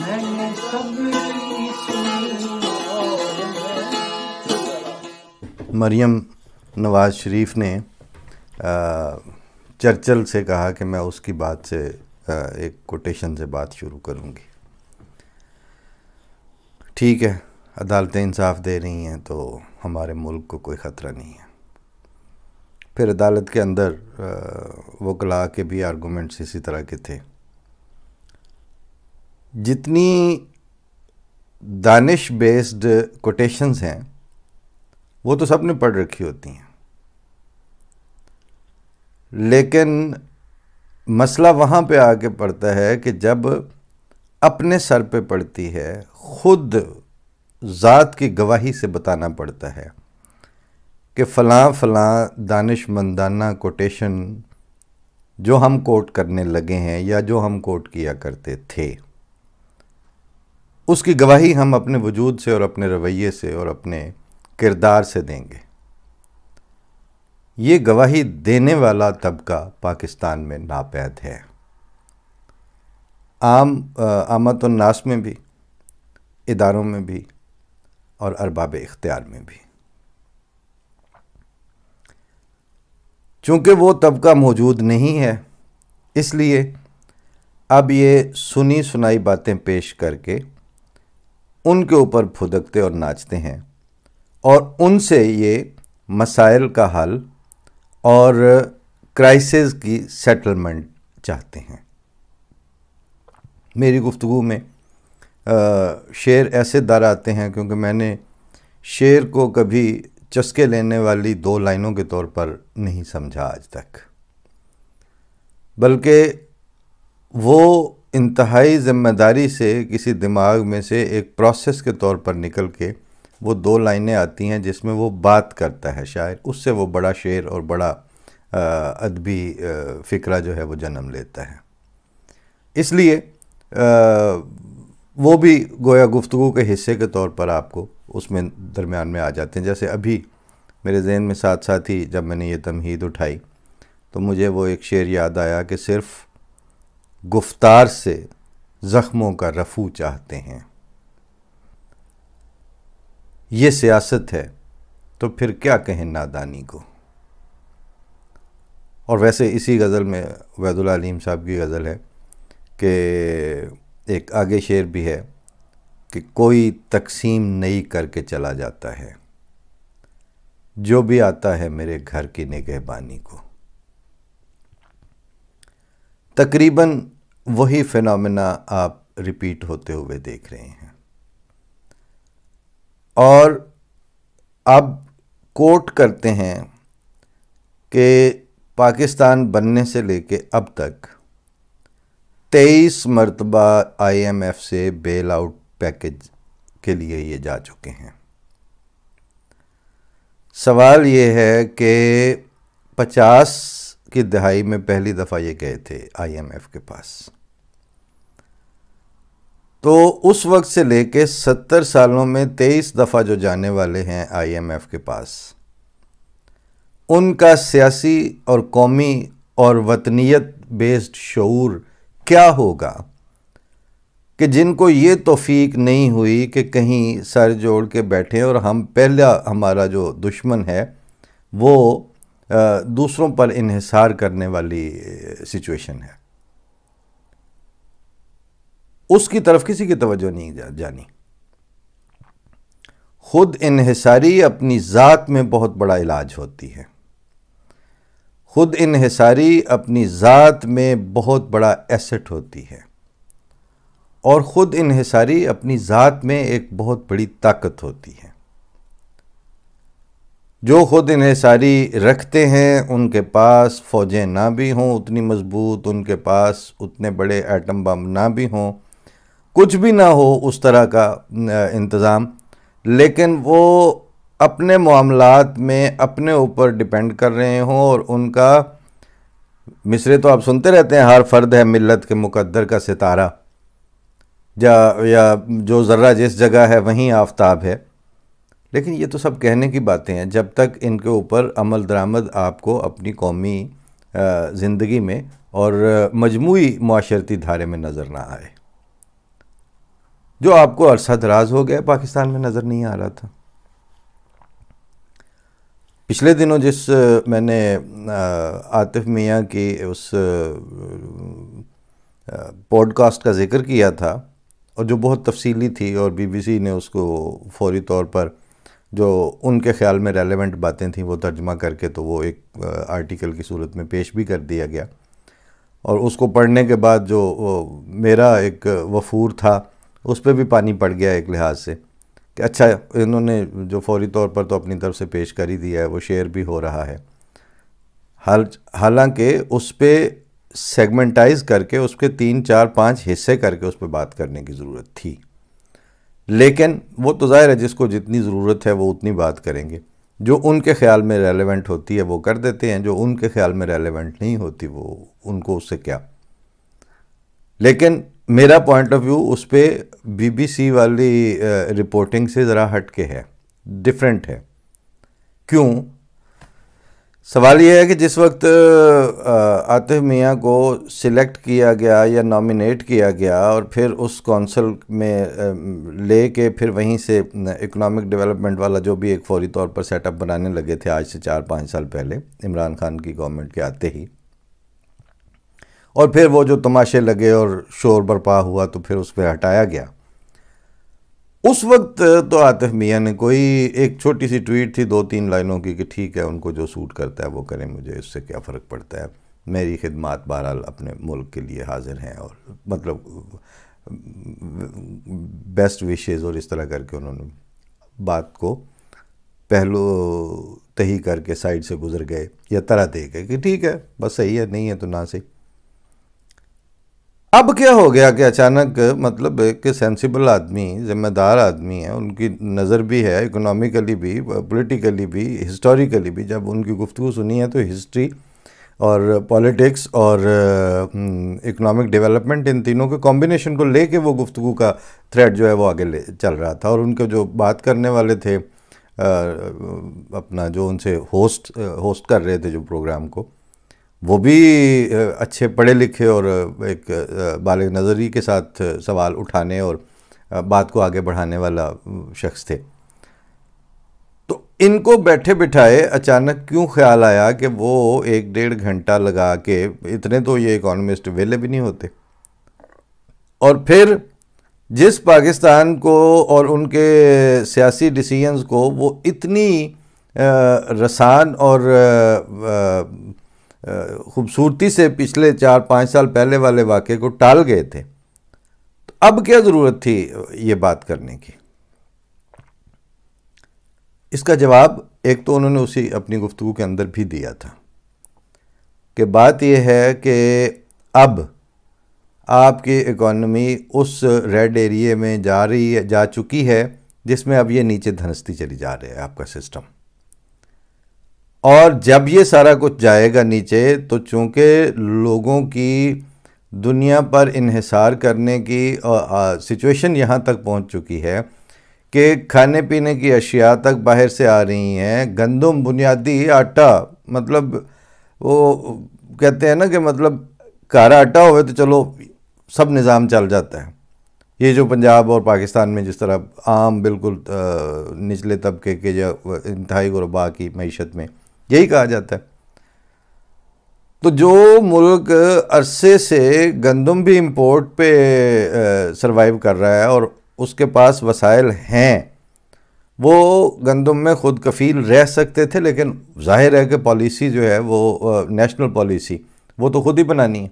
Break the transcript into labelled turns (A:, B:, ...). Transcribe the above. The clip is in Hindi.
A: मैंने सबकी सुनी और
B: मरियम नवाज़ शरीफ ने चर्चिल से कहा कि मैं उसकी बात से एक कोटेशन से बात शुरू करूंगी। ठीक है, अदालतें इंसाफ दे रही हैं तो हमारे मुल्क को कोई ख़तरा नहीं है। फिर अदालत के अंदर वकला के भी आर्गूमेंट्स इसी तरह के थे। जितनी दानिश बेस्ड कोटेशंस हैं वो तो सब ने पढ़ रखी होती हैं, लेकिन मसला वहाँ पे आके पड़ता है कि जब अपने सर पे पड़ती है, ख़ुद ज़ात की गवाही से बताना पड़ता है कि फ़लाँ फ़लाँ दानिशमंदाना कोटेशन जो हम कोट करने लगे हैं या जो हम कोट किया करते थे, उसकी गवाही हम अपने वजूद से और अपने रवैये से और अपने किरदार से देंगे। ये गवाही देने वाला तबका पाकिस्तान में नापैद है, आमतुन्नास में भी, इदारों में भी और अरबाब इख्तियार में भी। चूँकि वो तबका मौजूद नहीं है, इसलिए अब ये सुनी सुनाई बातें पेश करके उनके ऊपर फुदकते और नाचते हैं और उनसे ये मसाइल का हल और क्राइसिस की सेटलमेंट चाहते हैं। मेरी गुफ्तगू में शेर ऐसे दर आते हैं क्योंकि मैंने शेर को कभी चस्के लेने वाली दो लाइनों के तौर पर नहीं समझा आज तक, बल्कि वो इंतहाई ज़िम्मेदारी से किसी दिमाग में से एक प्रोसेस के तौर पर निकल के वो दो लाइनें आती हैं जिसमें वो बात करता है शायर, उससे वो बड़ा शेर और बड़ा अदबी फ़िक्रा जो है वो जन्म लेता है। इसलिए वो भी गोया गुफ्तगू के हिस्से के तौर पर आपको उसमें दरमियान में आ जाते हैं। जैसे अभी मेरे ज़हन में साथ साथ ही जब मैंने ये तमहीद उठाई तो मुझे वो एक शेर याद आया कि सिर्फ़ गुफ्तार से ज़ख्मों का रफू चाहते हैं, ये सियासत है तो फिर क्या कहें नादानी को। और वैसे इसी गज़ल में वैदुल अलीम साहब की गज़ल है कि एक आगे शेर भी है कि कोई तकसीम नई करके चला जाता है, जो भी आता है मेरे घर की निगहबानी को। तकरीबन वही फिनोमेना आप रिपीट होते हुए देख रहे हैं और अब कोट करते हैं कि पाकिस्तान बनने से लेके अब तक 23 मरतबा IMF से बेल आउट पैकेज के लिए ये जा चुके हैं। सवाल ये है कि 50 की दहाई में पहली दफ़ा ये गए थे IMF के पास, तो उस वक्त से लेके 70 सालों में 23 दफ़ा जो जाने वाले हैं IMF के पास, उनका सियासी और कौमी और वतनियत बेस्ड शऊर क्या होगा कि जिनको ये तौफीक नहीं हुई कि कहीं सर जोड़ के बैठें और हम पहला हमारा जो दुश्मन है वो दूसरों पर इन्हिसार करने वाली सिचुएशन है, उसकी तरफ किसी की तवज्जो नहीं जानी। खुद इन्हिसारी अपनी ज़ात में बहुत बड़ा इलाज होती है, खुद इन्हिसारी अपनी ज़ात में बहुत बड़ा एसेट होती है और ख़ुद इन्हिसारी अपनी ज़ात में एक बहुत बड़ी ताकत होती है। जो ख़ुद इन्हिसारी रखते हैं उनके पास फ़ौजें ना भी हों उतनी मज़बूत, उनके पास उतने बड़े एटम बम ना भी हों, कुछ भी ना हो उस तरह का इंतज़ाम, लेकिन वो अपने मामलात में अपने ऊपर डिपेंड कर रहे हों और उनका मिसरे तो आप सुनते रहते हैं, हर फ़र्द है मिल्लत के मुकद्दर का सितारा, या जो ज़र्रा जिस जगह है वहीं आफताब है। लेकिन ये तो सब कहने की बातें हैं जब तक इनके ऊपर अमल दरामद आपको अपनी कौमी ज़िंदगी में और मजमूई माशरती धारे में नज़र ना आए। जो आपको अरसा दराज हो गया पाकिस्तान में नज़र नहीं आ रहा था। पिछले दिनों जिस मैंने आतिफ मियाँ की उस पॉडकास्ट का जिक्र किया था और जो बहुत तफसीली थी और बीबीसी ने उसको फौरी तौर पर जो उनके ख्याल में रेलेवेंट बातें थी वो तर्जमा करके तो वो एक आर्टिकल की सूरत में पेश भी कर दिया गया। और उसको पढ़ने के बाद जो मेरा एक वफूर था उस पर भी पानी पड़ गया एक लिहाज से कि अच्छा इन्होंने जो फौरी तौर पर तो अपनी तरफ से पेश कर ही दिया है, वो शेयर भी हो रहा है। हालांकि उस पर सेगमेंटाइज करके उसके 3, 4, 5 हिस्से करके उस पर बात करने की ज़रूरत थी, लेकिन वो तो ज़ाहिर है जिसको जितनी ज़रूरत है वो उतनी बात करेंगे। जो उनके ख़्याल में रेलेवेंट होती है वो कर देते हैं, जो उनके ख़्याल में रेलेवेंट नहीं होती वो उनको उससे क्या। लेकिन मेरा पॉइंट ऑफ व्यू उस पर बीबीसी वाली रिपोर्टिंग से ज़रा हट के है, डिफरेंट है। क्यों? सवाल यह है कि जिस वक्त आतिफ मियाँ को सिलेक्ट किया गया या नॉमिनेट किया गया और फिर उस कौंसल में ले के फिर वहीं से इकोनॉमिक डेवलपमेंट वाला जो भी एक फौरी तौर पर सेटअप बनाने लगे थे आज से 4-5 साल पहले इमरान खान की गवर्नमेंट के आते ही, और फिर वो जो तमाशे लगे और शोर बरपा हुआ तो फिर उस पर हटाया गया। उस वक्त तो आतिफ मियाँ ने कोई एक छोटी सी ट्वीट थी 2-3 लाइनों की कि ठीक है उनको जो सूट करता है वो करें, मुझे इससे क्या फ़र्क पड़ता है, मेरी खिदमत बहरहाल अपने मुल्क के लिए हाजिर हैं, और मतलब बेस्ट विशेज़ और इस तरह करके उन्होंने बात को पहलू तही करके साइड से गुजर गए या तरह दे गए कि ठीक है बस सही है, नहीं है तो ना सही। अब क्या हो गया कि अचानक मतलब कि सेंसिबल आदमी, ज़िम्मेदार आदमी है, उनकी नज़र भी है इकोनॉमिकली भी, पॉलिटिकली भी, हिस्टोरिकली भी। जब उनकी गुफ्तगू सुनी है तो हिस्ट्री और पॉलिटिक्स और इकोनॉमिक डेवलपमेंट इन तीनों के कॉम्बिनेशन को लेके वो गुफ्तगू का थ्रेड जो है वो आगे ले चल रहा था। और उनके जो बात करने वाले थे अपना जो उनसे होस्ट कर रहे थे जो प्रोग्राम को, वो भी अच्छे पढ़े लिखे और एक बालिग नज़री के साथ सवाल उठाने और बात को आगे बढ़ाने वाला शख्स थे। तो इनको बैठे बिठाए अचानक क्यों ख्याल आया कि वो 1-1.5 घंटा लगा के, इतने तो ये इकोनॉमिस्ट वेले भी नहीं होते, और फिर जिस पाकिस्तान को और उनके सियासी डिसीजंस को वो इतनी रसान और खूबसूरती से पिछले 4-5 साल पहले वाले वाक़े को टाल गए थे, तो अब क्या ज़रूरत थी ये बात करने की। इसका जवाब एक तो उन्होंने उसी अपनी गुफ्तगू के अंदर भी दिया था कि बात यह है कि अब आपकी इकॉनमी उस रेड एरिए में जा चुकी है जिसमें अब ये नीचे धंसती चली जा रही है आपका सिस्टम। और जब ये सारा कुछ जाएगा नीचे तो चूँकि लोगों की दुनिया पर इन्हिसार करने की सिचुएशन यहाँ तक पहुँच चुकी है कि खाने पीने की अशिया तक बाहर से आ रही हैं, गंदम, बुनियादी आटा, मतलब वो कहते हैं ना कि मतलब कारा आटा होवे तो चलो सब निज़ाम चल जाता है। ये जो पंजाब और पाकिस्तान में जिस तरह आम बिल्कुल निचले तबके के या इंतहाई गुरबा की मईशत में यही कहा जाता है। तो जो मुल्क अरसे से गंदम भी इंपोर्ट पे सरवाइव कर रहा है और उसके पास वसाइल हैं, वो गंदम में ख़ुद कफ़ील रह सकते थे, लेकिन जाहिर है कि पॉलिसी जो है वो नेशनल पॉलिसी वो तो ख़ुद ही बनानी है।